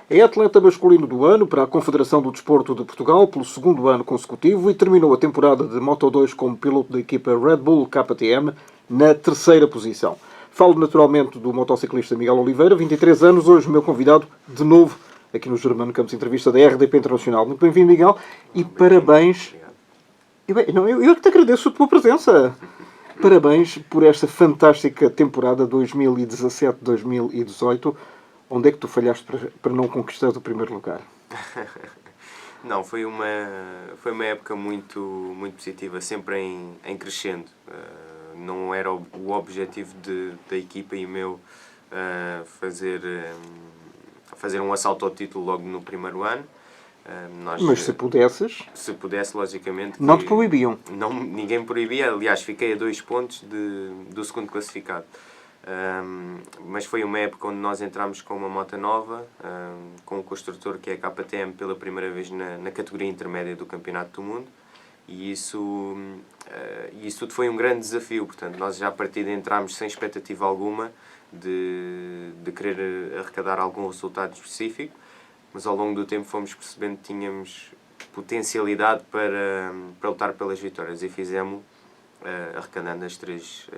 É atleta masculino do ano para a Confederação do Desporto de Portugal pelo segundo ano consecutivo e terminou a temporada de Moto2 como piloto da equipa Red Bull KTM na terceira posição. Falo naturalmente do motociclista Miguel Oliveira, 23 anos, hoje meu convidado de novo aqui no Germano Campos Entrevista da RDP Internacional. Muito bem-vindo, Miguel, e parabéns. Eu que te agradeço a tua presença. Parabéns por esta fantástica temporada 2017-2018. Onde é que tu falhaste para não conquistar o primeiro lugar? Não, foi uma época muito positiva, sempre em crescendo. Não era o objetivo da equipa e meu fazer um assalto ao título logo no primeiro ano. Mas se pudesses... Se pudesse, logicamente... Não te proibiam. Ninguém me proibia. Aliás, fiquei a 2 pontos do segundo classificado. Mas foi uma época onde nós entramos com uma moto nova, com um construtor que é a KTM pela primeira vez na categoria intermédia do Campeonato do Mundo, e isso tudo foi um grande desafio. Portanto, nós já a partir de entramos sem expectativa alguma de querer arrecadar algum resultado específico, mas ao longo do tempo fomos percebendo que tínhamos potencialidade para lutar pelas vitórias, e fizemos arrecadando as três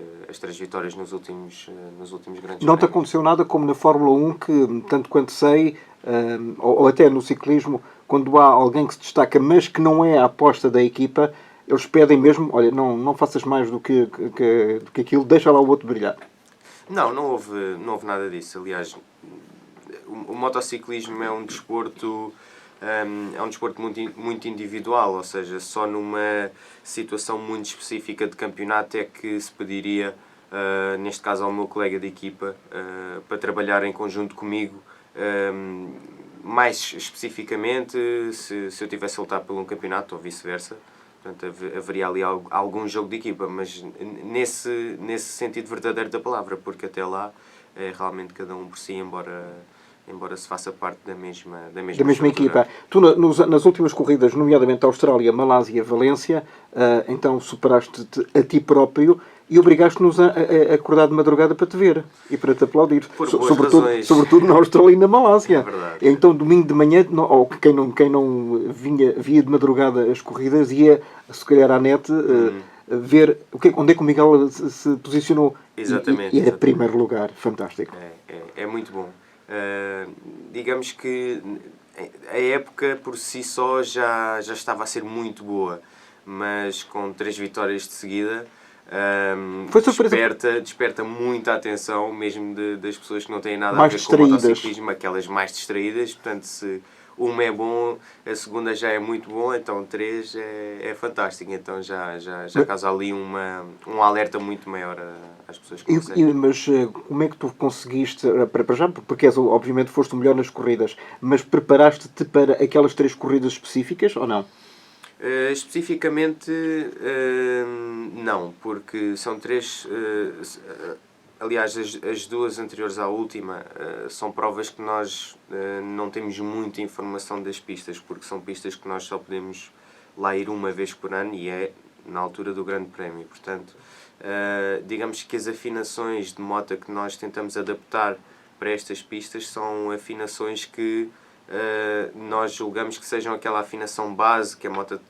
vitórias nos últimos grandes Não te prémios. aconteceu nada como na Fórmula 1, que, tanto quanto sei, ou até no ciclismo, quando há alguém que se destaca, mas que não é a aposta da equipa, eles pedem mesmo, olha, não faças mais do que aquilo, deixa lá o outro brilhar. Não houve nada disso. Aliás, o motociclismo é um desporto muito individual, ou seja, só numa situação muito específica de campeonato é que se pediria, neste caso ao meu colega de equipa, para trabalhar em conjunto comigo, mais especificamente se eu tivesse a lutar por um campeonato ou vice-versa. Portanto, haveria ali algum jogo de equipa, mas nesse sentido verdadeiro da palavra, porque até lá é realmente cada um por si, embora se faça parte da mesma equipa. Tu, nas últimas corridas, nomeadamente Austrália, Malásia, Valência, então superaste-te a ti próprio e obrigaste-nos a acordar de madrugada para te ver e para te aplaudir. Sobretudo na Austrália e na Malásia. É verdade. Então, domingo de manhã, ou quem não via de madrugada as corridas, ia, se calhar, à net ver onde é que o Miguel se posicionou. Exatamente. E era primeiro lugar. Fantástico. É muito bom. Digamos que a época por si só já estava a ser muito boa, mas com 3 vitórias de seguida desperta muita atenção, mesmo das pessoas que não têm nada mais a ver com o motociclismo, aquelas mais distraídas. Portanto, se uma é bom, a segunda já é muito bom, então 3 é fantástico. Então já causa ali um alerta muito maior às pessoas que conseguem. Mas como é que tu conseguiste, para já, porque obviamente foste o melhor nas corridas, mas preparaste-te para aquelas 3 corridas específicas ou não? Especificamente, não, porque são 3... aliás, as 2 anteriores à última são provas que nós não temos muita informação das pistas, porque são pistas que nós só podemos lá ir uma vez por ano, e é na altura do Grande Prémio. Portanto, digamos que as afinações de moto que nós tentamos adaptar para estas pistas são afinações que nós julgamos que sejam aquela afinação base, que a moto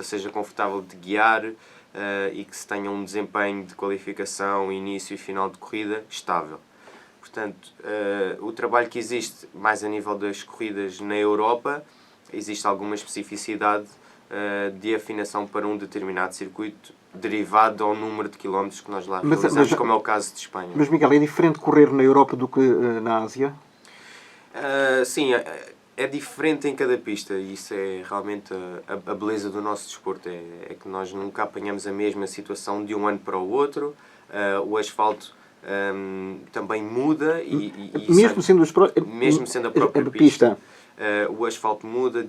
seja confortável de guiar e que se tenha um desempenho de qualificação, início e final de corrida estável. Portanto, o trabalho que existe mais a nível das corridas na Europa, existe alguma especificidade de afinação para um determinado circuito, derivado ao número de quilómetros que nós lá realizamos, como é o caso de Espanha. Mas, Miguel, é diferente correr na Europa do que na Ásia? Sim, é diferente em cada pista, e isso é realmente a beleza do nosso desporto, é que nós nunca apanhamos a mesma situação de um ano para o outro. O asfalto também muda, mesmo sendo a própria pista. O asfalto muda,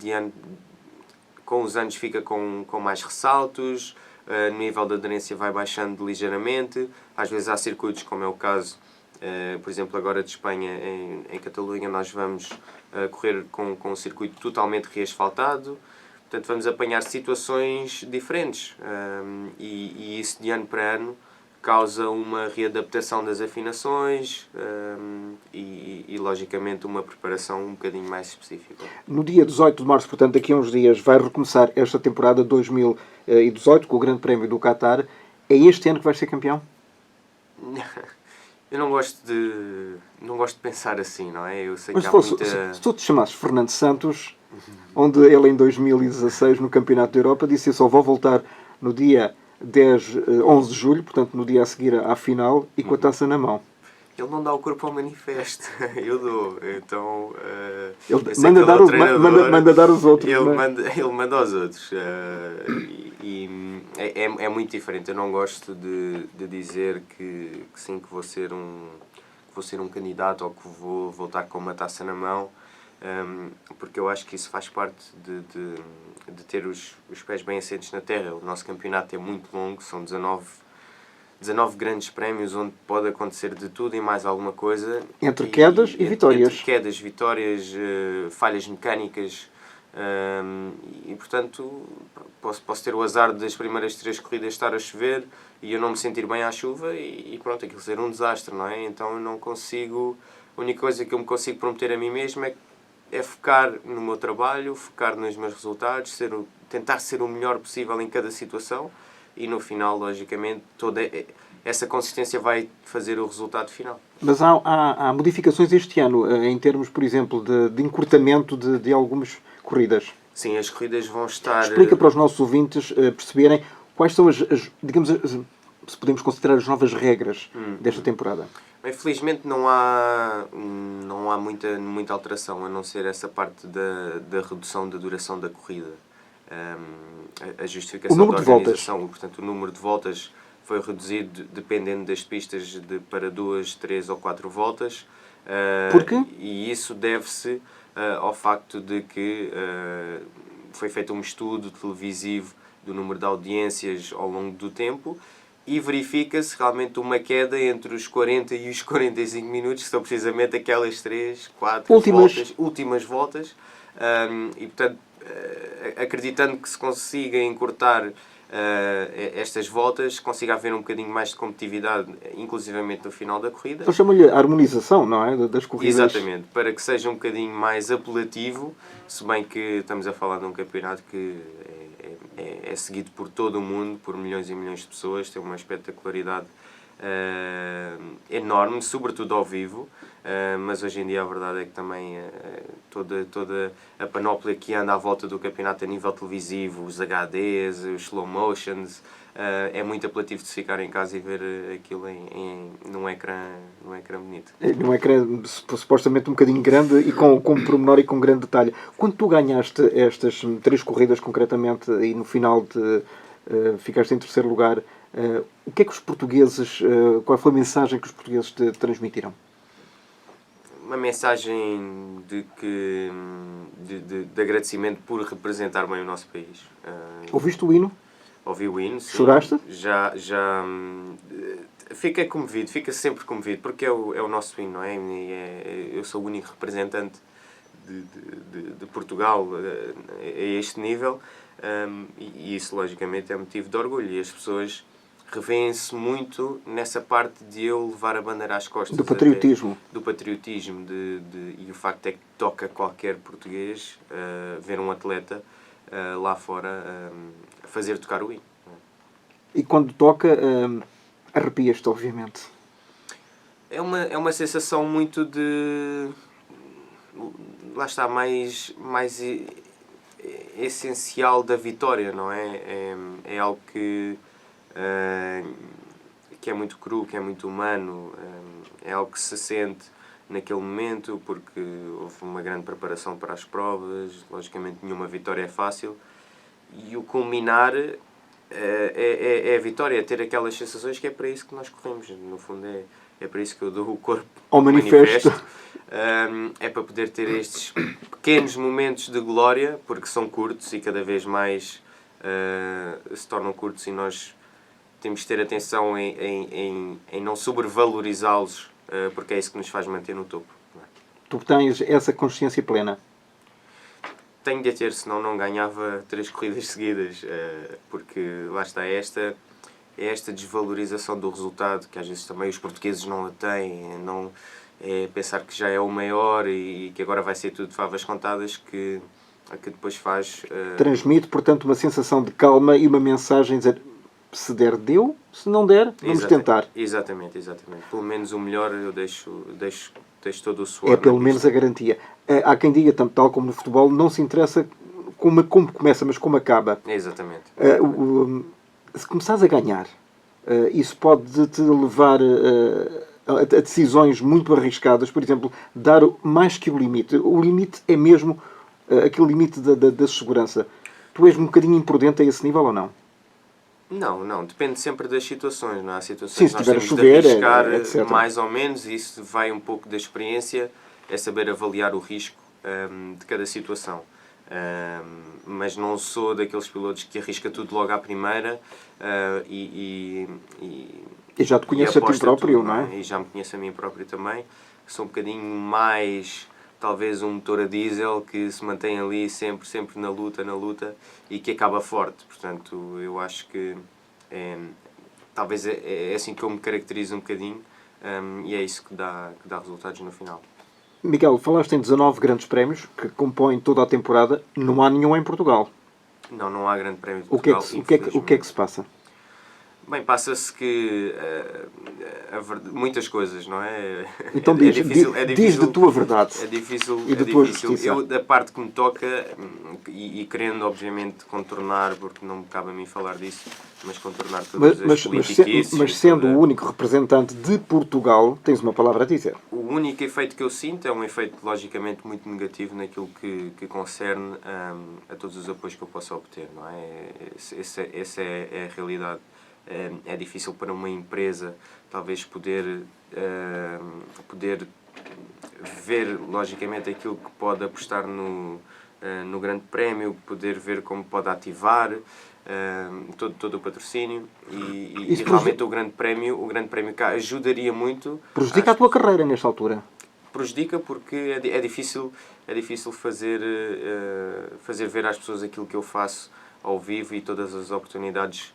com os anos fica com mais ressaltos, o nível de aderência vai baixando ligeiramente. Às vezes há circuitos, como é o caso, por exemplo, agora de Espanha, em Catalunha, nós vamos correr com um circuito totalmente reasfaltado. Portanto, vamos apanhar situações diferentes, e isso de ano para ano causa uma readaptação das afinações e logicamente uma preparação um bocadinho mais específica. No dia 18 de março, portanto, daqui a uns dias, vai recomeçar esta temporada 2018 com o Grande Prémio do Qatar. É este ano que vais ser campeão? Eu não gosto de pensar assim, não é? Eu sei Mas que há muita... se tu te chamasses Fernando Santos, onde ele em 2016 no Campeonato da Europa disse: eu só vou voltar no dia 11 de julho, portanto no dia a seguir à final, e com a taça na mão. Ele não dá o corpo ao manifesto, eu dou. Então, Ele manda dar os outros. Ele manda aos outros. É muito diferente. Eu não gosto de dizer que sim, que vou ser um candidato ou que vou voltar com uma taça na mão, porque eu acho que isso faz parte de ter os pés bem assentes na terra. O nosso campeonato é muito longo, são 19 grandes prémios onde pode acontecer de tudo e mais alguma coisa. Entre quedas e vitórias. Entre quedas, vitórias, falhas mecânicas. E portanto posso ter o azar das primeiras 3 corridas estar a chover e eu não me sentir bem à chuva e pronto, aquilo ser um desastre, não é? Então eu não consigo... A única coisa que eu me consigo prometer a mim mesmo é focar no meu trabalho, focar nos meus resultados, tentar ser o melhor possível em cada situação. E no final, logicamente, toda essa consistência vai fazer o resultado final. Mas há modificações este ano, em termos, por exemplo, de encurtamento de algumas corridas. Sim, as corridas vão estar... Explica para os nossos ouvintes perceberem quais são digamos, se podemos considerar as novas regras desta temporada. Bem, felizmente não há muita alteração, a não ser essa parte da redução da duração da corrida. A justificação da organização, portanto, o número de voltas foi reduzido dependendo das pistas para 2, 3 ou 4 voltas. Por quê? E isso deve-se ao facto de que foi feito um estudo televisivo do número de audiências ao longo do tempo e verifica-se realmente uma queda entre os 40 e os 45 minutos, que são precisamente aquelas 3, 4 últimas voltas. E, portanto, acreditando que se consiga encurtar estas voltas, consiga haver um bocadinho mais de competitividade, inclusivamente no final da corrida. Então chama-lhe a harmonização, não é? Das corridas. Exatamente, para que seja um bocadinho mais apelativo, se bem que estamos a falar de um campeonato que é seguido por todo o mundo, por milhões e milhões de pessoas, tem uma espetacularidade enorme, sobretudo ao vivo. Mas hoje em dia a verdade é que também toda a panóplia que anda à volta do campeonato a nível televisivo, os HDs, os slow motions, é muito apelativo de se ficar em casa e ver aquilo num ecrã bonito. Num ecrã supostamente um bocadinho grande e com pormenor e com grande detalhe. Quando tu ganhaste estas 3 corridas concretamente e no final ficaste em terceiro lugar, o que é que os portugueses, qual foi a mensagem que os portugueses te transmitiram? Uma mensagem de agradecimento por representar bem o nosso país. Ouviste o hino? Ouvi o hino, sim. Choraste? Já fiquei comovido, fica sempre comovido, porque é o nosso hino, não é? Eu sou o único representante de Portugal a este nível, e isso logicamente é motivo de orgulho, e as pessoas revêem-se muito nessa parte de eu levar a bandeira às costas. Do patriotismo. Do patriotismo, e o facto é que toca qualquer português ver um atleta lá fora fazer tocar o hino. E quando toca, arrepias-te, obviamente. É uma sensação muito de... Lá está, mais essencial da vitória, não é? É algo que é muito cru, que é muito humano, é algo que se sente naquele momento, porque houve uma grande preparação para as provas, logicamente nenhuma vitória é fácil, e o culminar é a vitória, é ter aquelas sensações, que é para isso que nós corremos, no fundo é para isso que eu dou o corpo ao manifesto. É para poder ter estes pequenos momentos de glória, porque são curtos e cada vez mais se tornam curtos, e nós temos de ter atenção em não sobrevalorizá-los, porque é isso que nos faz manter no topo. Tu tens essa consciência plena? Tenho de ter, senão não ganhava 3 corridas seguidas, porque lá está, esta é esta desvalorização do resultado, que às vezes também os portugueses não a têm, não, é pensar que já é o maior e que agora vai ser tudo de favas contadas que depois faz... Transmite, portanto, uma sensação de calma e uma mensagem a dizer, se der, deu, se não der, vamos tentar. Exatamente. Pelo menos o melhor eu deixo todo o suor. É pelo menos a garantia. Há quem diga, tal como no futebol, não se interessa como começa, mas como acaba. Exatamente. Se começares a ganhar, isso pode te levar a decisões muito arriscadas. Por exemplo, dar mais que o limite. O limite é mesmo aquele limite da segurança. Tu és um bocadinho imprudente a esse nível ou não? Não. Depende sempre das situações. Não há situações Sim, que se nós tiver a temos chover, de arriscar etc. mais ou menos. E isso vai um pouco da experiência. É saber avaliar o risco de cada situação. Mas não sou daqueles pilotos que arrisca tudo logo à primeira e já te conheces a ti próprio, tudo, não é? E já me conheço a mim próprio também. Sou um bocadinho mais, talvez, um motor a diesel que se mantém ali sempre na luta e que acaba forte. Portanto, eu acho que talvez é assim que eu me caracterizo um bocadinho e é isso que dá resultados no final. Miguel, falaste em 19 grandes prémios que compõem toda a temporada. Não há nenhum em Portugal. Não há grande prémio de Portugal, o que é que se passa? Bem, passa-se que muitas coisas, não é? Então diz da tua verdade. É difícil. E da tua justiça. Eu, da parte que me toca, e querendo obviamente contornar, porque não me cabe a mim falar disso, mas contornar todas as politiquices. Mas sendo o único representante de Portugal, tens uma palavra a dizer. O único efeito que eu sinto é um efeito logicamente muito negativo naquilo que concerne a todos os apoios que eu possa obter, não é? Essa é a realidade. É difícil para uma empresa talvez poder ver logicamente aquilo que pode apostar no grande prémio, poder ver como pode ativar todo o patrocínio e realmente o grande prémio cá ajudaria muito. Prejudica a tua carreira nesta altura? Prejudica porque é difícil fazer ver às pessoas aquilo que eu faço ao vivo e todas as oportunidades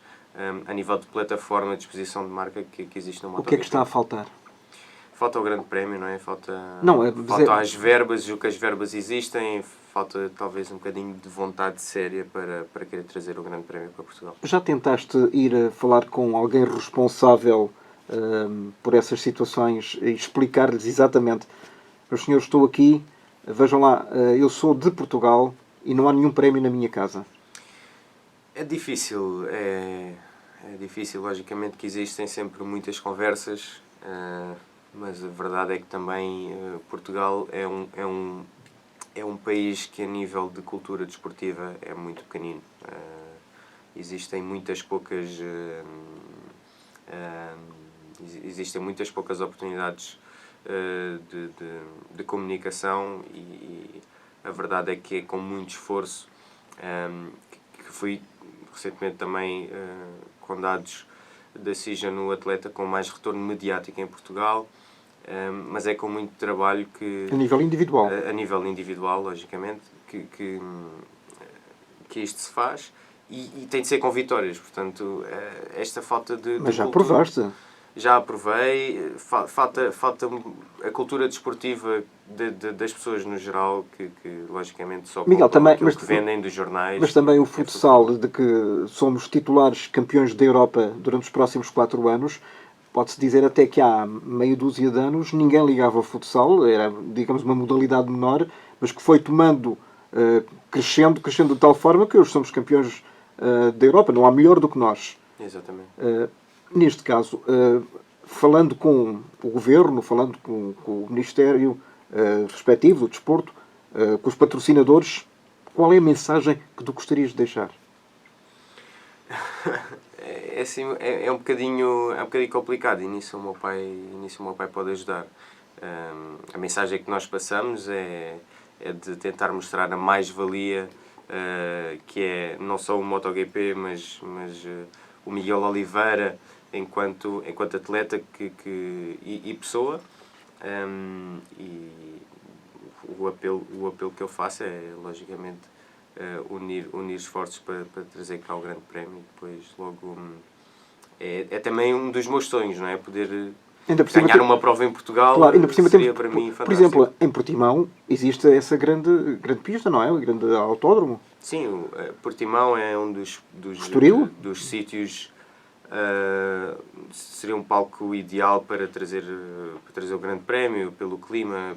a nível de plataforma de exposição de marca que existe no MotoGP. O que é que está a faltar? Falta o grande prémio, não é? Falta as verbas, o que as verbas existem, falta talvez um bocadinho de vontade séria para querer trazer o grande prémio para Portugal. Já tentaste ir a falar com alguém responsável por essas situações e explicar-lhes exatamente: meus senhores, estou aqui, vejam lá, eu sou de Portugal e não há nenhum prémio na minha casa? É difícil, logicamente que existem sempre muitas conversas, mas a verdade é que também Portugal é um país que a nível de cultura desportiva é muito pequenino. Existem muitas poucas oportunidades de comunicação e a verdade é que é com muito esforço que fui recentemente também com dados da CIJA no atleta com mais retorno mediático em Portugal, mas é com muito trabalho que... A nível individual. A nível individual, logicamente, que isto se faz e tem de ser com vitórias, portanto, esta falta de Mas já cultura, provaste? Já aprovei, falta a cultura desportiva das pessoas no geral, que logicamente só Miguel, também, aquilo que vendem dos jornais. Mas também o futsal, de que somos titulares campeões da Europa durante os próximos 4 anos, pode-se dizer até que há meia dúzia de anos ninguém ligava ao futsal, era, digamos, uma modalidade menor, mas que foi tomando, crescendo de tal forma que hoje somos campeões da Europa, não há melhor do que nós. Exatamente. Neste caso, falando com o Governo, falando com o Ministério respectivo do Desporto, com os patrocinadores, qual é a mensagem que tu gostarias de deixar? É um bocadinho complicado e nisso o meu pai pode ajudar. A mensagem que nós passamos é de tentar mostrar a mais-valia que é não só o MotoGP, mas o Miguel Oliveira enquanto atleta e pessoa. E o apelo que eu faço é, logicamente, unir esforços para trazer cá o grande prémio e depois logo é também um dos meus sonhos, não é? Poder Ainda por cima ganhar uma prova em Portugal, claro, ainda por cima seria temos, para mim fantástico. por exemplo, em Portimão existe essa grande pista, não é? O grande autódromo. Sim, Portimão é um dos Estoril? dos sítios, seria um palco ideal para trazer o Grande Prémio, pelo clima,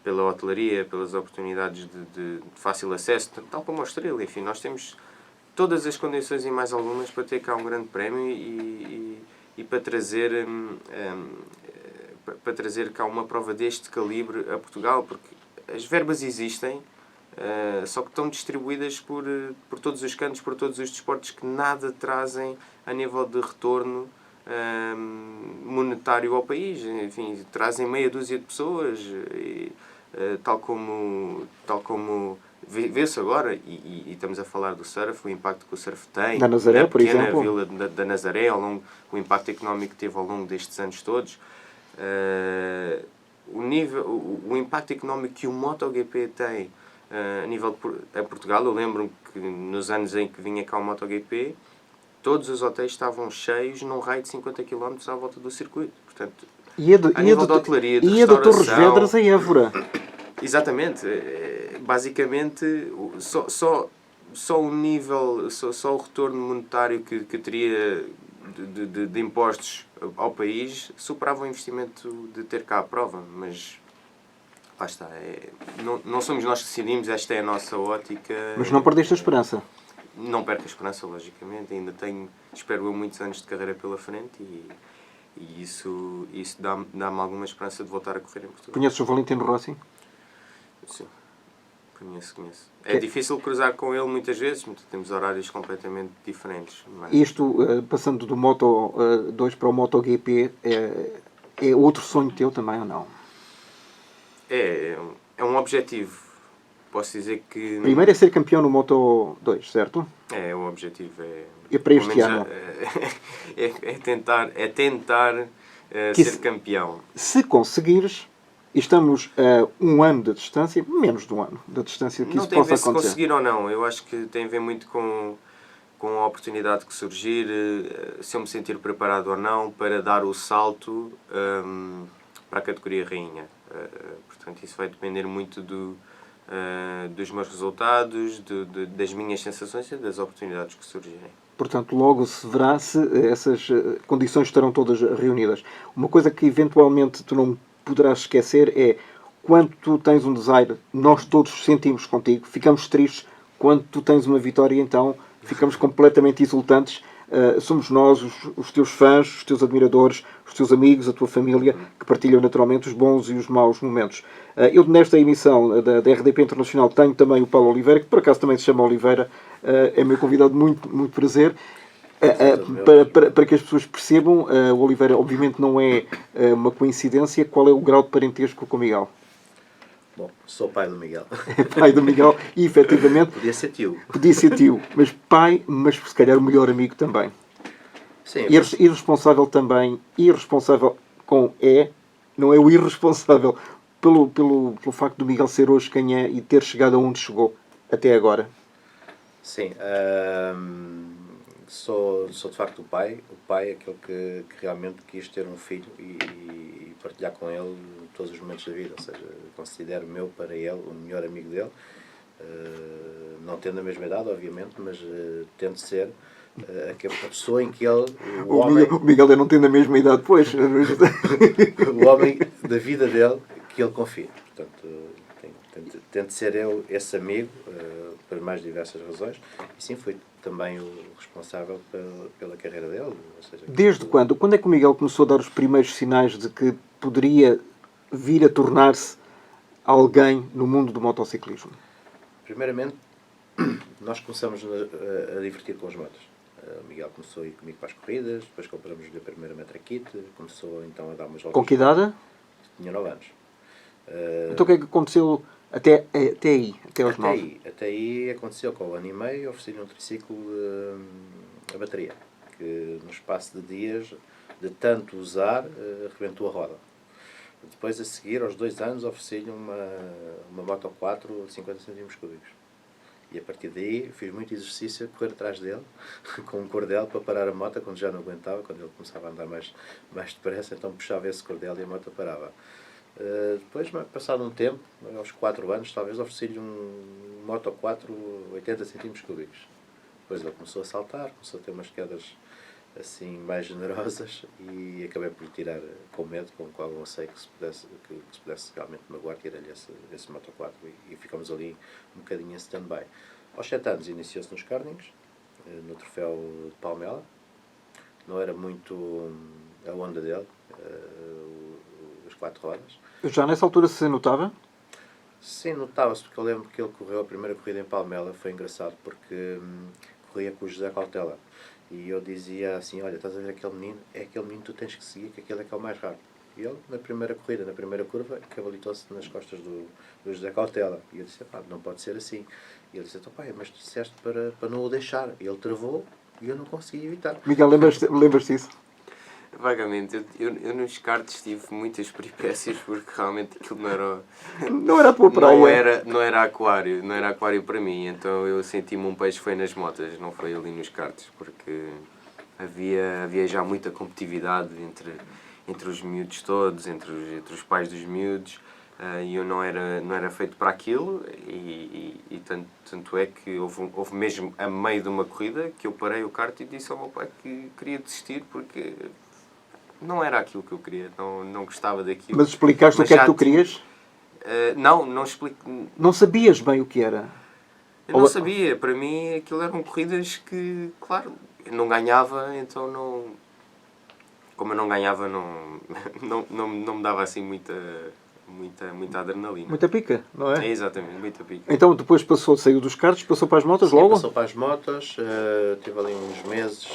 pela hotelaria, pelas oportunidades de fácil acesso, tal como o Estoril. Enfim, nós temos todas as condições e mais algumas para ter cá um Grande Prémio e para trazer cá uma prova deste calibre a Portugal, porque as verbas existem, só que estão distribuídas por todos os cantos, por todos os desportos, que nada trazem a nível de retorno monetário ao país. Enfim, trazem meia dúzia de pessoas, tal como vê-se agora, e estamos a falar do surf, o impacto que o surf tem Da Nazaré, na por pequena exemplo. vila da Nazaré, o impacto económico que teve ao longo destes anos todos. O impacto económico que o MotoGP tem a nível de Portugal. Eu lembro-me que nos anos em que vinha cá o MotoGP, todos os hotéis estavam cheios num raio de 50 km à volta do circuito. Portanto, a nível de hotelaria, de e a de Torres restauração... Vedras a Évora. Exatamente. Basicamente, só o nível, só o retorno monetário que teria de impostos ao país superava o investimento de ter cá a prova, mas lá está. Não somos nós que decidimos, esta é a nossa ótica. Mas não perdeste a esperança. Não perco a esperança, logicamente. Ainda tenho, espero eu, muitos anos de carreira pela frente e isso dá-me alguma esperança de voltar a correr em Portugal. Conheces o Valentino Rossi? Sim. Conheço. É difícil cruzar com ele muitas vezes, temos horários completamente diferentes. Mas... Isto, passando do Moto 2 para o MotoGP, é outro sonho teu também ou não? É um objetivo. Posso dizer que... Primeiro é ser campeão no Moto 2, certo? O objetivo é para este ano. É tentar ser campeão. Se conseguires... E estamos a um ano de distância, menos de um ano da distância que não isso possa acontecer. Não tem a ver se conseguir ou não. Eu acho que tem a ver muito com a oportunidade que surgir, se eu me sentir preparado ou não para dar o salto para a categoria rainha. Portanto, isso vai depender muito dos meus resultados, das minhas sensações e das oportunidades que surgirem. Portanto, logo se verá se essas condições estarão todas reunidas. Uma coisa que eventualmente tu não poderás esquecer é quando tu tens um desaire, nós todos sentimos contigo, ficamos tristes. Quando tu tens uma vitória, então ficamos completamente exultantes. Somos nós, os teus fãs, os teus admiradores, os teus amigos, a tua família, que partilham naturalmente os bons e os maus momentos. Eu, nesta emissão da RDP Internacional, tenho também o Paulo Oliveira, que por acaso também se chama Oliveira, é meu convidado, muito, muito prazer. Para que as pessoas percebam, o Oliveira obviamente não é uma coincidência. Qual é o grau de parentesco com o Miguel? Bom, sou pai do Miguel. Pai do Miguel e efetivamente... Podia ser tio. Podia ser tio, mas pai, mas se calhar o melhor amigo também. Sim. Irresponsável também. Irresponsável com não é o irresponsável pelo facto do Miguel ser hoje quem é e ter chegado aonde chegou até agora. Sim. Sou de facto o pai aquele que realmente quis ter um filho e partilhar com ele todos os momentos da vida, ou seja, considero meu para ele o melhor amigo dele, não tendo a mesma idade, obviamente, mas tendo ser a pessoa em que ele... O Miguel não tendo a mesma idade, pois. O homem da vida dele que ele confia. Portanto, tento ser eu esse amigo, por mais diversas razões, e sim, fui também o responsável pela carreira dele. Ou seja, desde quando? Quando é que o Miguel começou a dar os primeiros sinais de que poderia vir a tornar-se alguém no mundo do motociclismo? Primeiramente, nós começamos a divertir com as motos. O Miguel começou a ir comigo para as corridas, depois compramos-lhe a primeira metraquite, começou então a dar umas voltas. Com que idade? Tinha 9 anos. Então o que é que aconteceu até aí, até aos 9? Até aí aconteceu com o ano e meio, ofereci-lhe um triciclo a bateria, que no espaço de dias, de tanto usar, rebentou a roda. Depois, a seguir, aos 2 anos, ofereci-lhe uma Moto 4 de 50 cm cúbicos. E a partir daí fiz muito exercício a correr atrás dele, com um cordel para parar a moto quando já não aguentava, quando ele começava a andar mais depressa, então puxava esse cordel e a moto parava. Depois, passado um tempo, aos 4 anos, talvez ofereci-lhe um Moto 4 80 cm3. Depois ele começou a saltar, começou a ter umas quedas assim mais generosas e acabei por lhe tirar com medo, com algum receio que se pudesse realmente magoar, tirar-lhe esse Moto 4 e ficamos ali um bocadinho em stand-by. Aos 7 anos iniciou-se nos kartings, no troféu de Palmela. Não era muito a onda dele, as 4 rodas. Já nessa altura se notava? Sim, notava-se, porque eu lembro que ele correu a primeira corrida em Palmela, foi engraçado, porque corria com o José Cautela. E eu dizia assim, olha, estás a ver aquele menino? É aquele menino que tu tens que seguir, que aquele é que é o mais rápido. E ele, na primeira corrida, na primeira curva, cavalitou-se nas costas do José Cautela. E eu disse, pá, não pode ser assim. E ele disse, pai, mas tu disseste para não o deixar. E ele travou e eu não consegui evitar. Miguel, lembras-te disso? Vagamente, eu nos karts tive muitas peripécias porque realmente aquilo não era. Não era a tua praia. Não era aquário para mim, então eu senti-me um peixe foi nas motas, não foi ali nos karts, porque havia já muita competitividade entre os miúdos todos, entre os pais dos miúdos, e eu não era feito para aquilo, e tanto é que houve mesmo a meio de uma corrida que eu parei o kart e disse ao meu pai que queria desistir porque não era aquilo que eu queria, não gostava daquilo. Mas explicaste o que é que tu querias? Não explico. Não sabias bem o que era? Eu não sabia. Para mim, aquilo eram corridas que, claro, eu não ganhava, então não... Como eu não ganhava, não me dava assim muita adrenalina. Muita pica, não é? É, exatamente, muita pica. Então depois saiu dos karts, passou para as motos. Sim, logo? Passou para as motos, tive ali uns meses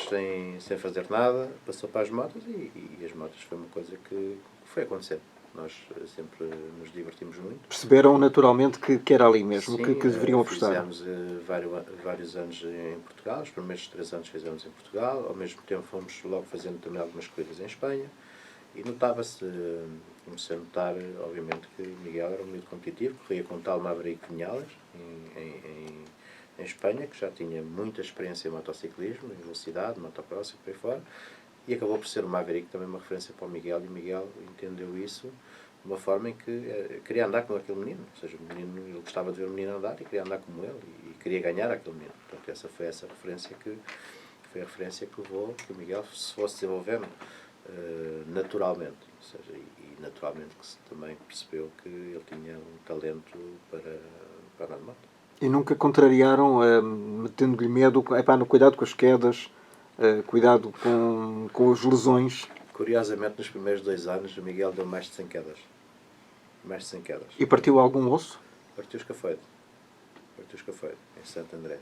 sem fazer nada, passou para as motos e as motos foi uma coisa que foi acontecendo. Nós sempre nos divertimos muito. Perceberam naturalmente que era ali mesmo, Sim, que deveriam apostar. Fizemos vários anos em Portugal, os primeiros 3 anos fizemos em Portugal, ao mesmo tempo fomos logo fazendo também algumas corridas em Espanha e notava-se, comecei a notar, obviamente, que Miguel era um miúdo competitivo, corria com o tal Maverick Vinhales em Espanha, que já tinha muita experiência em motociclismo, em velocidade, motocross e por aí fora, e acabou por ser o Maverick também uma referência para o Miguel, e o Miguel entendeu isso de uma forma em que queria andar com aquele menino, ou seja, o menino, ele gostava de ver o menino andar e queria andar como ele, e queria ganhar aquele menino. Portanto, essa foi a referência que levou que o Miguel se fosse desenvolvendo naturalmente, ou seja, e naturalmente que se também percebeu que ele tinha um talento para andar de moto. E nunca contrariaram, metendo-lhe medo, no cuidado com as quedas, cuidado com as lesões. Curiosamente, nos primeiros 2 anos, o Miguel deu mais de 100 quedas. Mais de 100 quedas. E partiu algum osso? Partiu o escafeito, em Santo André.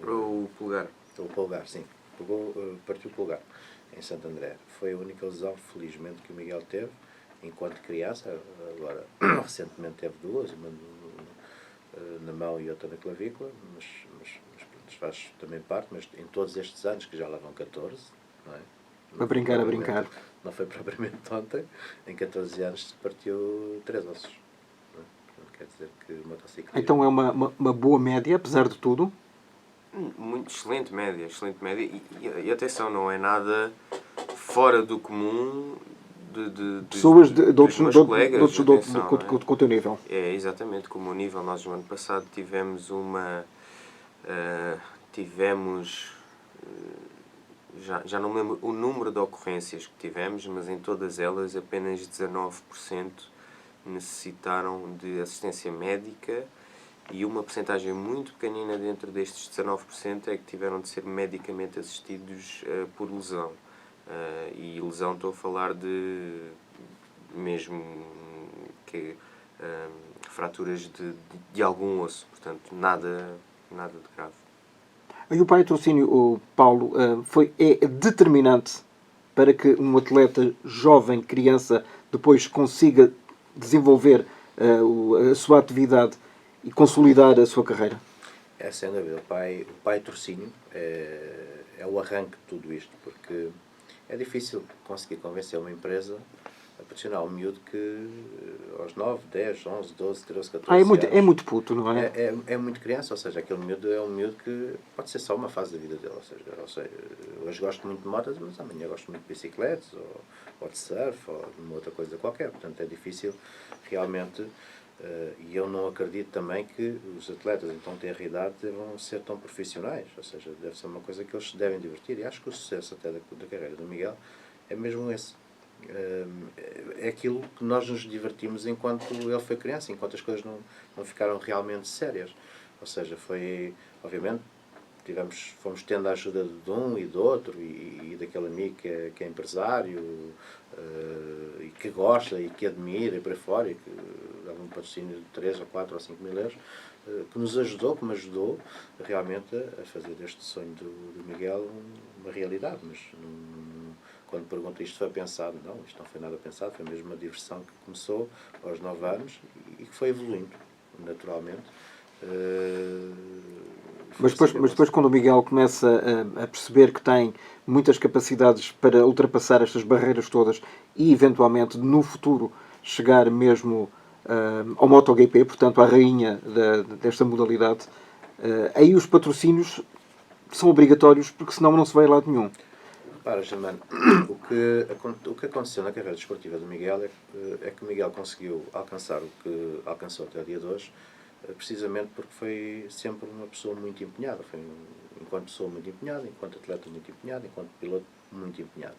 O polegar. O polegar, sim. Partiu o polegar, em Santo André. Foi a única lesão, felizmente, que o Miguel teve, enquanto criança. Agora, recentemente teve 2, uma na mão e outra na clavícula, mas faz também parte, mas em todos estes anos, que já lá vão 14, não é? A brincar. Não foi propriamente ontem, em 14 anos se partiu 3 ossos. Não é? Portanto, quer dizer que o motociclismo... Então é uma boa média, apesar de tudo? Muito excelente média. E atenção, não é nada fora do comum pessoas dos meus colegas. com o teu nível. É, exatamente, como o nível. Nós no ano passado tivemos já não me lembro o número de ocorrências que tivemos, mas em todas elas apenas 19% necessitaram de assistência médica e uma percentagem muito pequenina dentro destes 19% é que tiveram de ser medicamente assistidos por lesão. E lesão estou a falar de mesmo que fraturas de algum osso, portanto nada de grave. E o patrocínio, o Paulo, é determinante para que um atleta jovem, criança, depois consiga desenvolver a sua atividade e consolidar a sua carreira? É, sem dúvida. O patrocínio é o arranque de tudo isto, porque é difícil conseguir convencer uma empresa a pressionar um miúdo que aos 9, 10, 11, 12, 13, 14 é muito puto, não é? é muito criança, ou seja, aquele miúdo é um miúdo que pode ser só uma fase da vida dele, ou seja, hoje gosto muito de motas, mas amanhã gosto muito de bicicletas, ou de surf, ou de uma outra coisa qualquer, portanto é difícil realmente, e eu não acredito também que os atletas então tenra idade devam ser tão profissionais, ou seja, deve ser uma coisa que eles se devem divertir, e acho que o sucesso até da carreira do Miguel é mesmo esse. É aquilo que nós nos divertimos enquanto ele foi criança, enquanto as coisas não ficaram realmente sérias. Ou seja, foi, obviamente, fomos tendo a ajuda de um e do outro, e daquele amigo que é empresário, e que gosta, e que admira, e por aí fora, e que dava um patrocínio de 3 ou 4 ou 5 mil euros, que nos ajudou, que me ajudou realmente a fazer deste sonho do Miguel uma realidade. Mas quando pergunto isto foi pensado, não, isto não foi nada pensado, foi mesmo uma diversão que começou aos 9 anos e que foi evoluindo naturalmente. Mas depois quando o Miguel começa a perceber que tem muitas capacidades para ultrapassar estas barreiras todas e eventualmente no futuro chegar mesmo ao MotoGP, portanto à rainha desta modalidade, aí os patrocínios são obrigatórios porque senão não se vai a lado nenhum. Para, Germano, o que aconteceu na carreira desportiva do Miguel é que o Miguel conseguiu alcançar o que alcançou até o dia de hoje, precisamente porque foi sempre uma pessoa muito empenhada. Foi enquanto pessoa muito empenhada, enquanto atleta muito empenhado, enquanto piloto muito empenhado.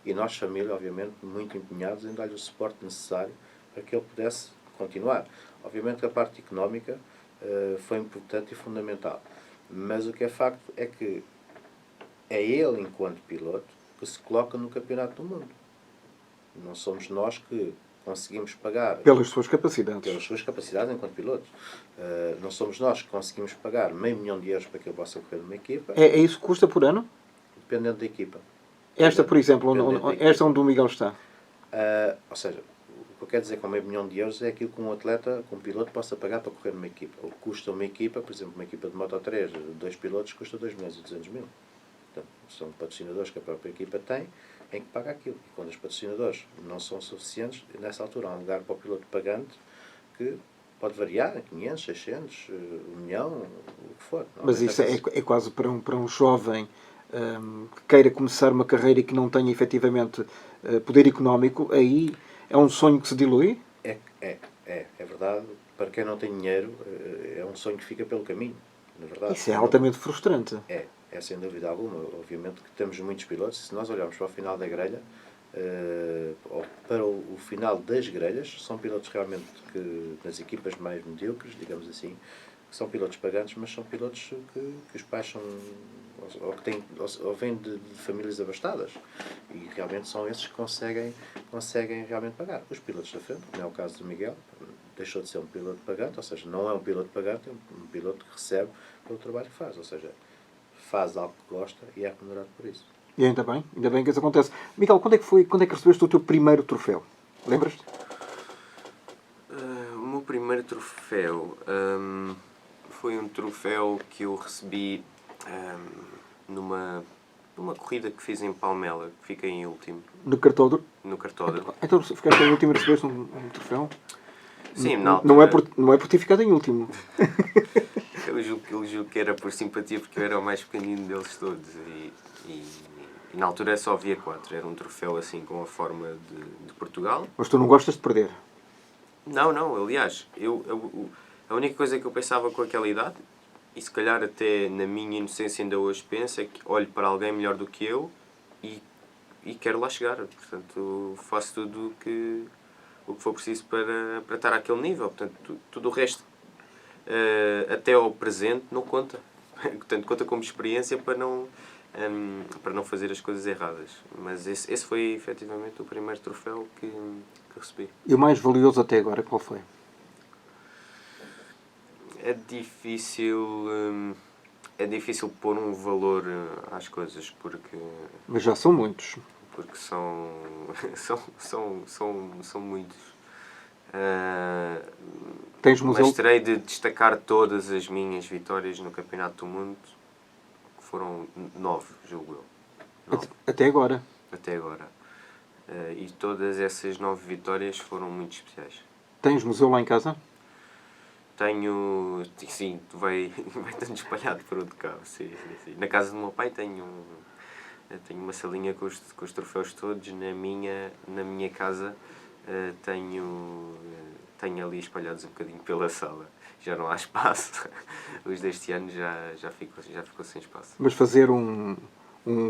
E nós, família, obviamente, muito empenhados em dar-lhe o suporte necessário para que ele pudesse continuar. Obviamente que a parte económica foi importante e fundamental. Mas o que é facto é que é ele, enquanto piloto, que se coloca no campeonato do mundo. Não somos nós que conseguimos pagar... Pelas suas capacidades. Pelas suas capacidades enquanto piloto. Não somos nós que conseguimos pagar $500 mil para que ele possa correr numa equipa. É isso que custa por ano? Dependendo da equipa. Esta, por exemplo, esta onde o Miguel está. Ou seja, o que eu quero dizer com €500 mil é aquilo que um atleta, que um piloto possa pagar para correr numa equipa. O que custa uma equipa, por exemplo, uma equipa de Moto3, 2 pilotos, custa €2.200.000. Portanto, são patrocinadores que a própria equipa tem, em que paga aquilo. E quando os patrocinadores não são suficientes, nessa altura há um lugar para o piloto pagante que pode variar em 500, 600, 1 milhão, o que for. Mas isso é quase para um jovem que queira começar uma carreira e que não tenha efetivamente poder económico, aí é um sonho que se dilui? É verdade. Para quem não tem dinheiro, é um sonho que fica pelo caminho. Na verdade, isso é altamente frustrante. É sem dúvida alguma. Obviamente que temos muitos pilotos. Se nós olharmos para o final da grelha, ou para o final das grelhas, são pilotos realmente que, nas equipas mais medíocres, digamos assim, que são pilotos pagantes, mas são pilotos que os pais são, ou vêm de famílias abastadas, e realmente são esses que conseguem realmente pagar. Os pilotos da frente, como é o caso do Miguel, deixou de ser um piloto pagante, ou seja, não é um piloto pagante, é um piloto que recebe pelo trabalho que faz, ou seja, faz algo que gosta e é remunerado por isso. E ainda bem que isso acontece. Miguel, quando é que recebeste o teu primeiro troféu? Lembras-te? O meu primeiro troféu foi um troféu que eu recebi numa corrida que fiz em Palmela, que fiquei em último. No cartódromo? No cartódromo. Então ficaste em último e recebeste um troféu? Sim, não é por ter ficado em último. Eu julgo que era por simpatia, porque eu era o mais pequenino deles todos. E na altura só havia 4. Era um troféu assim com a forma de Portugal. Mas tu não gostas de perder? Não. Aliás, a única coisa que eu pensava com aquela idade, e se calhar até na minha inocência ainda hoje penso, é que olho para alguém melhor do que eu e quero lá chegar. Portanto, faço tudo o que for preciso para estar àquele nível. Portanto, tudo o resto, até ao presente, não conta. Portanto, conta como experiência para não fazer as coisas erradas. Mas esse foi efetivamente o primeiro troféu que recebi. E o mais valioso até agora, qual foi? É difícil pôr um valor às coisas, porque... Mas já são muitos. Porque são muitos. Mas terei de destacar todas as minhas vitórias no Campeonato do Mundo, que foram 9, julgo eu. 9. Até agora? Até agora. E todas essas 9 vitórias foram muito especiais. Tens museu lá em casa? Tenho, sim, vai tanto espalhado por onde cabe, sim. Na casa do meu pai tenho uma salinha com os troféus todos. Na minha casa tenho ali espalhados um bocadinho pela sala. Já não há espaço. Os deste ano já ficou sem espaço. Mas fazer um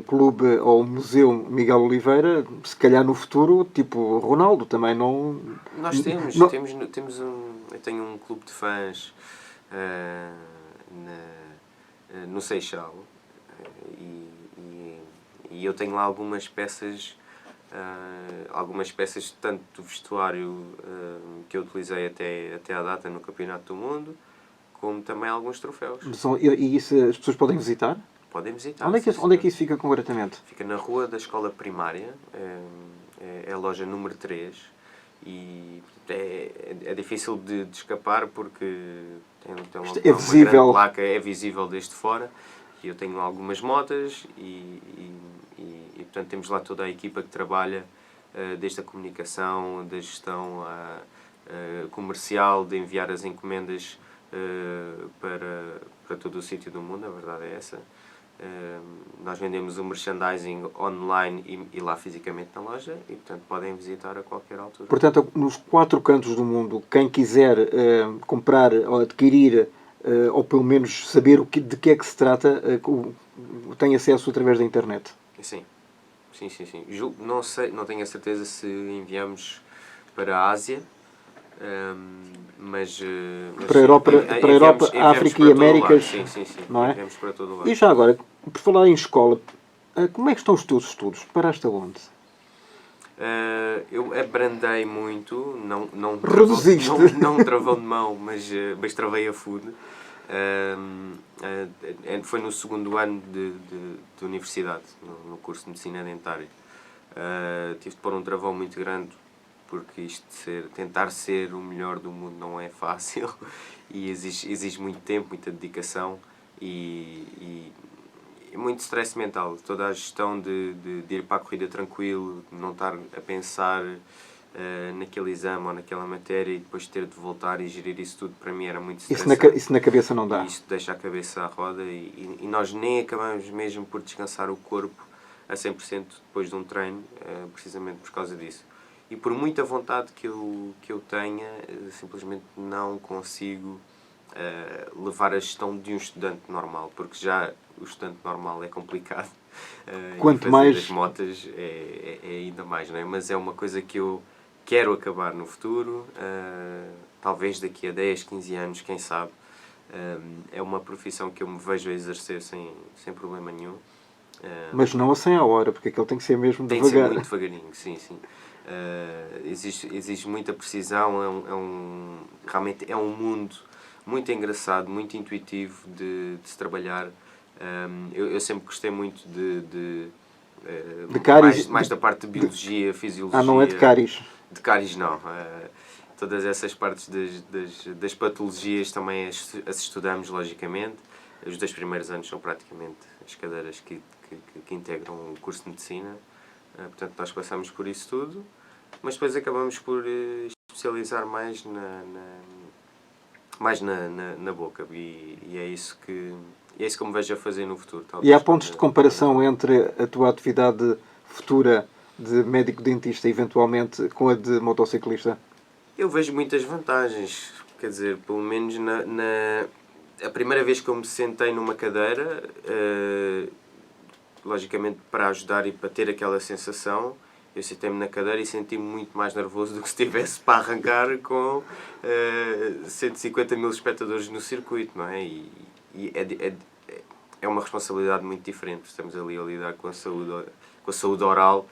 clube ou um museu Miguel Oliveira, se calhar no futuro, tipo Ronaldo, também não... Nós temos, não- eu tenho um clube de fãs no Seixal e eu tenho lá algumas peças tanto do vestuário que eu utilizei até à data no Campeonato do Mundo, como também alguns troféus. E isso as pessoas podem visitar? Podem visitar. Onde é que isso fica concretamente? Fica na rua da Escola Primária, é a loja número 3 e é difícil de escapar porque tem É uma visível. grande placa, é visível desde fora. E eu tenho algumas motas e portanto temos lá toda a equipa que trabalha desde a comunicação, da gestão comercial, de enviar as encomendas para todo o sítio do mundo, a verdade é essa. Nós vendemos o merchandising online e lá fisicamente na loja e portanto podem visitar a qualquer altura. Portanto, nos 4 cantos do mundo, quem quiser comprar ou adquirir ou pelo menos saber de que é que se trata, tem acesso através da internet. Sim. Não sei, não tenho a certeza se enviamos para a Ásia, mas Para a Europa, enviamos África para e todo o lado. Américas, Sim. não é? Enviamos para todo o lado. E já agora, por falar em escola, como é que estão os teus estudos? Paraste aonde? Eu abrandei muito, não Reduziste? não travão de mão, mas travei a fundo. Foi no segundo ano de universidade, no curso de Medicina Dentária. Tive de pôr um travão muito grande, porque tentar ser o melhor do mundo não é fácil e exige muito tempo, muita dedicação e muito stress mental. Toda a gestão de ir para a corrida tranquilo, de não estar a pensar naquele exame ou naquela matéria e depois ter de voltar e gerir isso tudo, para mim era muito estressante. Isso na cabeça não dá. E isto deixa a cabeça à roda e nós nem acabamos mesmo por descansar o corpo a 100% depois de um treino, precisamente por causa disso. E por muita vontade que eu tenha, simplesmente não consigo levar a gestão de um estudante normal, porque já o estudante normal é complicado. Quanto e fazer mais as motas é ainda mais, não é? Mas é uma coisa que eu quero acabar no futuro, talvez daqui a 10, 15 anos, quem sabe. É uma profissão que eu me vejo a exercer sem problema nenhum. Mas não a 100 a hora, porque aquilo tem que ser mesmo Tem que ser devagar. muito devagarinho, sim. Exige muita precisão, realmente é um mundo muito engraçado, muito intuitivo de se trabalhar. Eu sempre gostei muito de cáries, mais da parte de biologia, fisiologia. não é de cáries. De cáries não. Todas essas partes das patologias também as estudamos, logicamente. Os 2 primeiros anos são praticamente as cadeiras que integram o curso de Medicina. Portanto, nós passamos por isso tudo, mas depois acabamos por especializar mais na boca. E é isso que eu me vejo a fazer no futuro. E há pontos de comparação entre a tua atividade futura de médico-dentista, eventualmente, com a de motociclista? Eu vejo muitas vantagens. Quer dizer, pelo menos a primeira vez que eu me sentei numa cadeira, logicamente para ajudar e para ter aquela sensação, eu sentei-me na cadeira e senti-me muito mais nervoso do que se estivesse para arrancar com 150 mil espectadores no circuito, não é? E é uma responsabilidade muito diferente. Estamos ali a lidar com a saúde oral,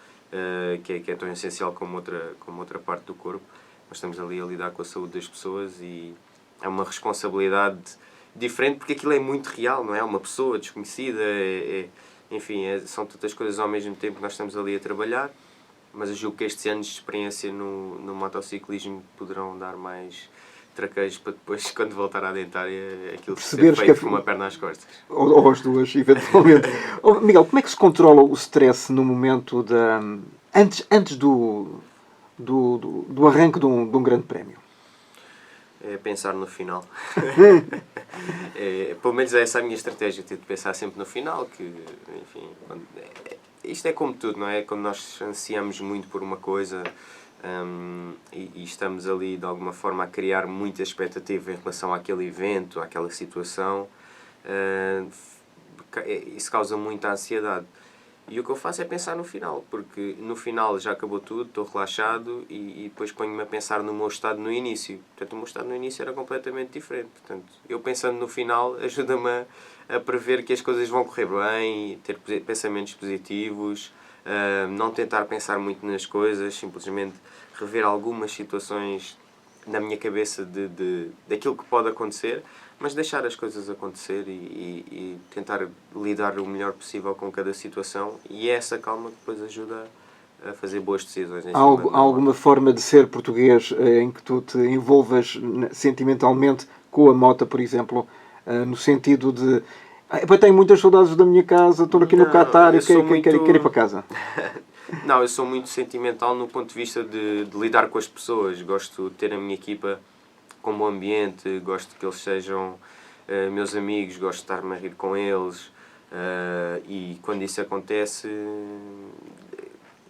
que é tão essencial como outra parte do corpo, mas estamos ali a lidar com a saúde das pessoas e é uma responsabilidade diferente porque aquilo é muito real, não é? Uma pessoa desconhecida, enfim, são tantas coisas ao mesmo tempo que nós estamos ali a trabalhar, mas eu julgo que estes anos de experiência no motociclismo poderão dar mais traqueios para depois, quando voltar à dentária, aquilo ser feito com uma perna às costas. Ou as duas, eventualmente. Miguel, como é que se controla o stress no momento Antes do arranque de um grande prémio. É pensar no final. Pelo menos essa é a minha estratégia, ter de pensar sempre no final, que, enfim, isto é como tudo, não é? Quando nós ansiamos muito por uma coisa e estamos ali, de alguma forma, a criar muita expectativa em relação àquele evento, àquela situação, isso causa muita ansiedade. E o que eu faço é pensar no final, porque no final já acabou tudo, estou relaxado e depois ponho-me a pensar no meu estado no início. Portanto, o meu estado no início era completamente diferente. Portanto, eu pensando no final ajuda-me a prever que as coisas vão correr bem, ter pensamentos positivos, não tentar pensar muito nas coisas, simplesmente rever algumas situações na minha cabeça daquilo que pode acontecer, mas deixar as coisas acontecer e tentar lidar o melhor possível com cada situação, e é essa calma que depois ajuda a fazer boas decisões. Há alguma forma de ser português em que tu te envolvas sentimentalmente com a moto, por exemplo, no sentido de eu tenho muitas saudades da minha casa, estou aqui no Qatar e quero ir para casa? Não, eu sou muito sentimental no ponto de vista de lidar com as pessoas. Gosto de ter a minha equipa com bom ambiente, gosto que eles sejam meus amigos, gosto de estar-me a rir com eles, e quando isso acontece,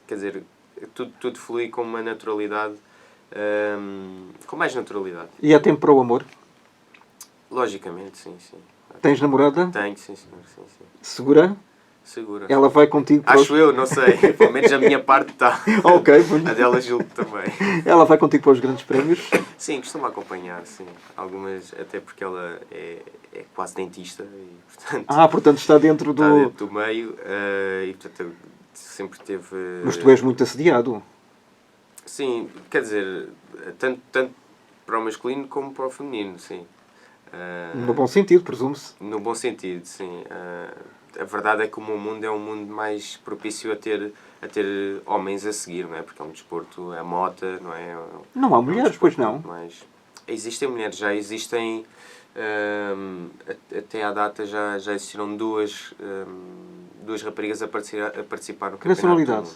quer dizer, tudo flui com uma naturalidade, com mais naturalidade. E há tempo para o amor? Logicamente, sim. Tens namorada? Tenho, sim, senhor. Sim. Segura? Segura. Ela vai contigo para Acho eu, não sei. Pelo menos a minha parte está. Ok. A dela julgo também. Ela vai contigo para os grandes prémios? Sim, costuma acompanhar, sim. Algumas, até porque ela é quase dentista e, portanto... Portanto está dentro do... Está dentro do meio, e, portanto, sempre teve... Mas tu és muito assediado. Sim, quer dizer, tanto para o masculino como para o feminino, sim. No bom sentido, presume-se. No bom sentido, sim. A verdade é que o meu mundo é um mundo mais propício a ter homens a seguir, não é? Porque é um desporto, a mota, não é? Não há mulheres, pois não? Mas existem mulheres, já existem, até à data já existiram duas raparigas a participar no Que nacionalidade?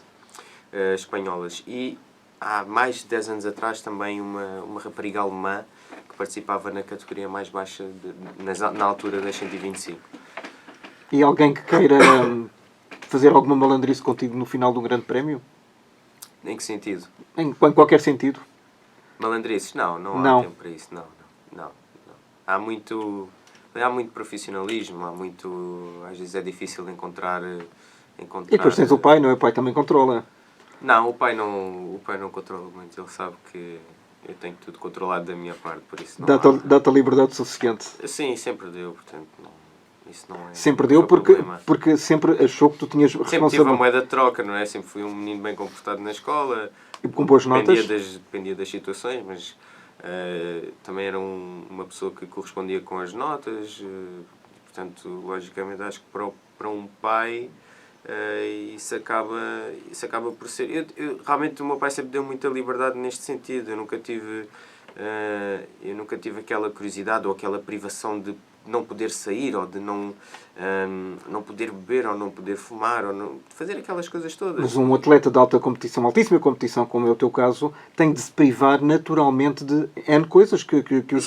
campeonato, espanholas. E há mais de 10 anos atrás também uma rapariga alemã que participava na categoria mais baixa, na altura das 125. E alguém que queira fazer alguma malandrice contigo no final de um grande prémio? Em que sentido? Em qualquer sentido? Malandrices? Não há tempo para isso. Não. Há muito profissionalismo, às vezes é difícil encontrar... E depois tens o pai, não é? O pai também controla. Não, o pai não controla muito. Ele sabe que eu tenho tudo controlado da minha parte, por isso não Dá-te a liberdade suficiente. Sim, sempre deu, portanto, isso não é... Sempre deu porque sempre achou que tu tinhas responsabilidade. Sempre tive a moeda de troca, não é? Sempre fui um menino bem comportado na escola. E com boas notas? Dependia das situações, mas também era uma pessoa que correspondia com as notas. Portanto, logicamente, acho que para um pai... isso acaba por ser... Realmente o meu pai sempre deu muita liberdade neste sentido. Eu nunca tive aquela curiosidade ou aquela privação de não poder sair, ou de não poder beber, ou não poder fumar, ou não fazer aquelas coisas todas. Mas um atleta de alta competição, altíssima competição, como é o teu caso, tem de se privar naturalmente de N coisas que os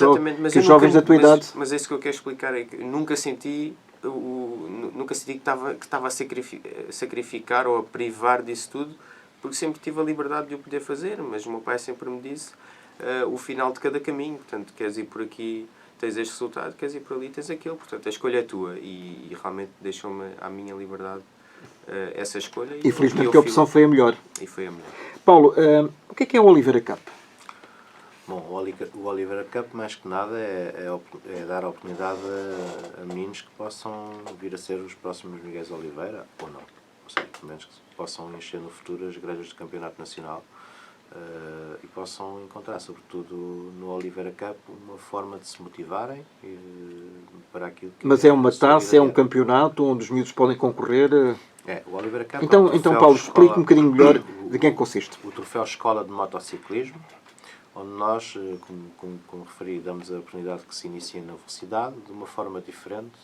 jovens da tua idade... Mas é isso que eu quero explicar, é que eu nunca senti que estava a sacrificar ou a privar disso tudo, porque sempre tive a liberdade de o poder fazer. Mas o meu pai sempre me disse o final de cada caminho. Portanto, queres ir por aqui, tens este resultado, queres ir por ali, tens aquele. Portanto, a escolha é tua, e realmente deixou-me à minha liberdade essa escolha. E felizmente que a opção foi a melhor. E foi a melhor. Paulo, o que é o Oliveira Cup? Bom, o Oliveira Cup, mais que nada, é dar a oportunidade a meninos que possam vir a ser os próximos Miguéis Oliveira, ou não. Ou seja, pelo menos que possam encher no futuro as grelhas do Campeonato Nacional, e possam encontrar, sobretudo no Oliveira Cup, uma forma de se motivarem para aquilo que... Mas é uma taça, é um campeonato onde os miúdos podem concorrer? O Oliveira Cup então Paulo, explique um bocadinho melhor de quem consiste. O troféu Escola de Motociclismo, onde nós, como referi, damos a oportunidade que se inicie na velocidade de uma forma diferente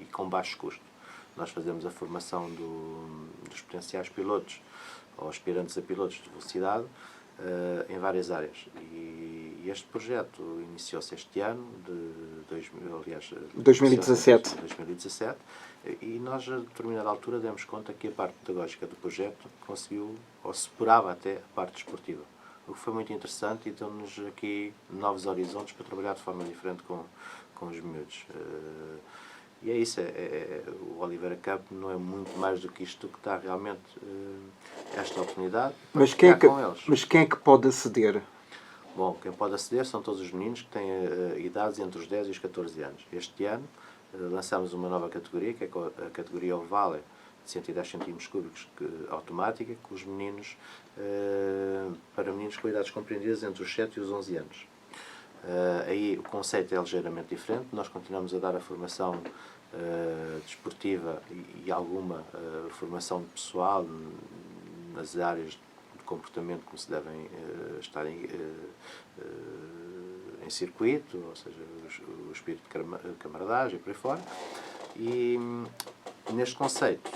e com baixo custo. nós fazemos a formação dos potenciais pilotos ou aspirantes a pilotos de velocidade em várias áreas. E este projeto iniciou-se este ano, aliás, 2017. 2017, e nós, a determinada altura, demos conta que a parte pedagógica do projeto conseguiu, ou superava até a parte desportiva. O que foi muito interessante e deu-nos aqui novos horizontes para trabalhar de forma diferente com os miúdos. E é isso, o Oliveira Cup não é muito mais do que isto que dá realmente esta oportunidade para ficar com eles. Mas quem é que pode aceder? Bom, quem pode aceder são todos os meninos que têm idades entre os 10 e os 14 anos. Este ano lançamos uma nova categoria, que é a categoria Ovale, de 110 cm3, automática, com os meninos, para meninos com idades compreendidas entre os 7 e os 11 anos. Aí o conceito é ligeiramente diferente. Nós continuamos a dar a formação desportiva e alguma formação pessoal nas áreas de comportamento como se devem estar em circuito, ou seja, o espírito de camaradagem e por aí fora. E neste conceito,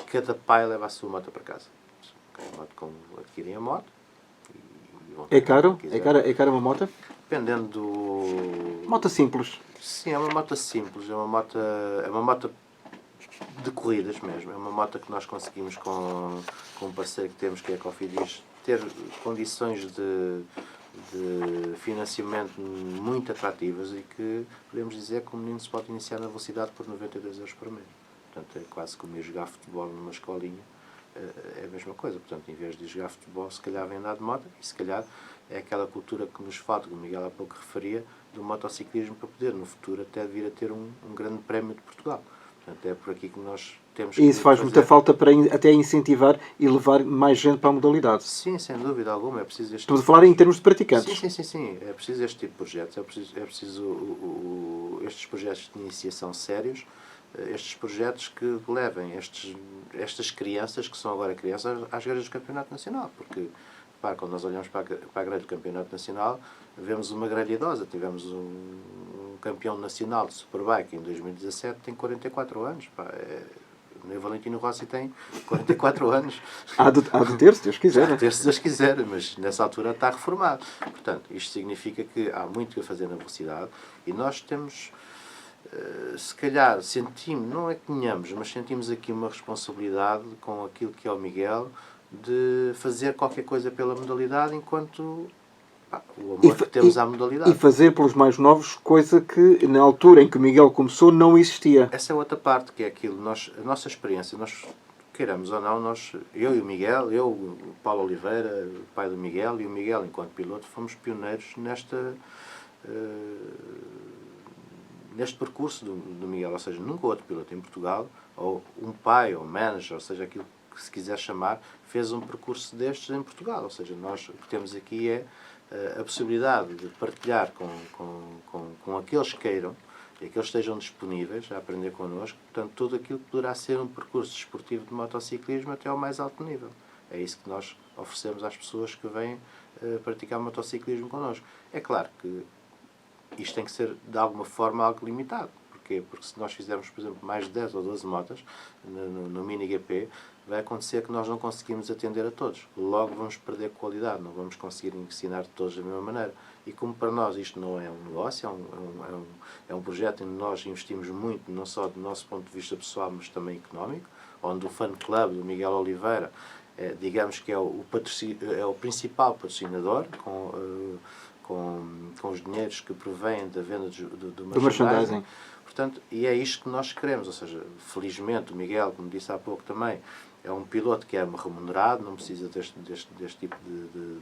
cada pai leva a sua moto para casa. Adquirem a moto. É caro? É caro uma moto? Dependendo do... Moto simples. Sim, é uma moto simples, é uma moto de corridas mesmo. É uma moto que nós conseguimos com um parceiro que temos, que é a Cofidis, ter condições de financiamento muito atrativas e que podemos dizer que o menino se pode iniciar na velocidade por 92 euros por mês. Portanto, é quase como ir jogar futebol numa escolinha. É a mesma coisa. Portanto, em vez de jogar futebol, se calhar vem andar de moto e se calhar é aquela cultura que nos falta, que o Miguel há pouco referia, do motociclismo para poder, no futuro, até vir a ter um grande prémio de Portugal. Portanto, é por aqui que nós temos que E isso faz fazer. muita falta para até incentivar e levar mais gente para a modalidade. Sim, sem dúvida alguma. É preciso este Estamos a falar em termos de praticantes. Sim. É preciso este tipo de projetos. É preciso estes projetos de iniciação sérios, estes projetos que levem estas crianças, que são agora crianças, às grades do Campeonato Nacional. Porque, repare, quando nós olhamos para a grelha do Campeonato Nacional, vemos uma grelha idosa. Tivemos um campeão nacional de Superbike em 2017, tem 44 anos. O Valentino Rossi tem 44 anos. Há de ter, se Deus quiser. Há de ter, se Deus quiser, mas nessa altura está reformado. Portanto, isto significa que há muito a fazer na velocidade e nós temos, se calhar, não é que tenhamos, mas sentimos aqui uma responsabilidade com aquilo que é o Miguel, de fazer qualquer coisa pela modalidade enquanto o amor que temos à modalidade. E fazer pelos mais novos coisa que na altura em que o Miguel começou não existia. Essa é outra parte, que é aquilo, a nossa experiência, nós queiramos ou não, eu e o Miguel, o Paulo Oliveira, o pai do Miguel, e o Miguel enquanto piloto, fomos pioneiros neste percurso do Miguel, ou seja, nunca outro piloto em Portugal, ou um pai, ou manager, ou seja, aquilo que se quiser chamar, fez um percurso destes em Portugal. Ou seja, nós o que temos aqui é a possibilidade de partilhar com aqueles que queiram e aqueles que estejam disponíveis a aprender connosco, portanto, tudo aquilo que poderá ser um percurso desportivo de motociclismo até ao mais alto nível. É isso que nós oferecemos às pessoas que vêm praticar motociclismo connosco. É claro que isto tem que ser, de alguma forma, algo limitado. Porquê? Porque se nós fizermos, por exemplo, mais de 10 ou 12 motas no mini-GP, vai acontecer que nós não conseguimos atender a todos. Logo vamos perder qualidade, não vamos conseguir ensinar todos da mesma maneira. E como para nós isto não é um negócio, é um projeto em que nós investimos muito, não só do nosso ponto de vista pessoal, mas também económico, onde o Fan Club do Miguel Oliveira, digamos que é o principal patrocinador, com os dinheiros que provém da venda do merchandising. Portanto, e é isto que nós queremos, ou seja, felizmente o Miguel, como disse há pouco também, é um piloto que é remunerado, não precisa deste tipo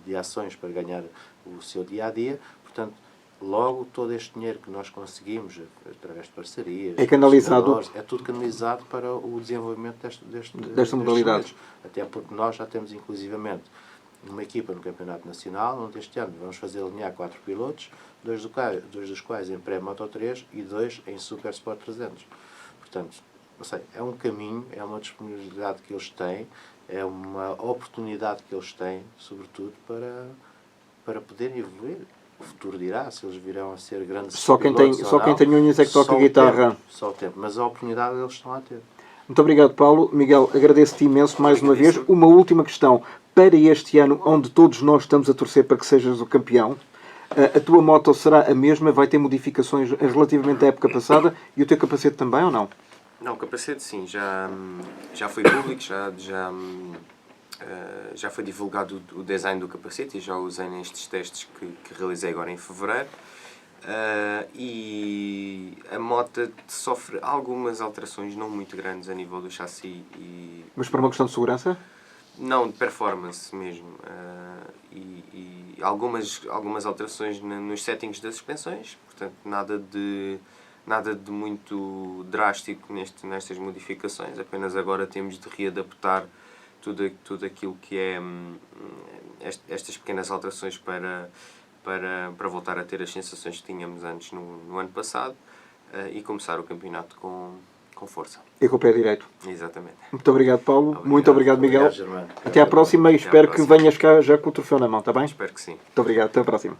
de ações para ganhar o seu dia-a-dia, portanto, logo todo este dinheiro que nós conseguimos, através de parcerias, é canalizado, é tudo canalizado para o desenvolvimento desta modalidade. Até porque nós já temos inclusivamente uma equipa no Campeonato Nacional, onde este ano vamos fazer alinhar 4 pilotos, dois dos quais em pré-Moto 3 e 2 em Super Sport 300. Portanto, não sei, é um caminho, é uma disponibilidade que eles têm, é uma oportunidade que eles têm, sobretudo, para poderem evoluir. O futuro dirá se eles virão a ser grandes Só quem tem unhas é que toca guitarra. Só o tempo, mas a oportunidade eles estão a ter. Muito obrigado, Paulo. Miguel, agradeço-te imenso mais uma vez. Uma última questão. Para este ano, onde todos nós estamos a torcer para que sejas o campeão, a tua moto será a mesma? Vai ter modificações relativamente à época passada? E o teu capacete também ou não? Não, o capacete sim, já foi público, já foi divulgado o design do capacete e já o usei nestes testes que realizei agora em fevereiro. E a moto sofre algumas alterações não muito grandes a nível do chassi. Mas para uma questão de segurança? Não, de performance mesmo. E algumas alterações nos settings das suspensões, portanto nada de muito drástico nestas modificações, apenas agora temos de readaptar tudo aquilo que é estas pequenas alterações para voltar a ter as sensações que tínhamos antes no ano passado e começar o campeonato com força. E com o pé direito. Exatamente. Muito obrigado, Paulo. Muito obrigado, Miguel. Obrigado, Germano. Até à próxima e espero que venhas cá já com o troféu na mão, está bem? Espero que sim. Muito obrigado. Até à próxima.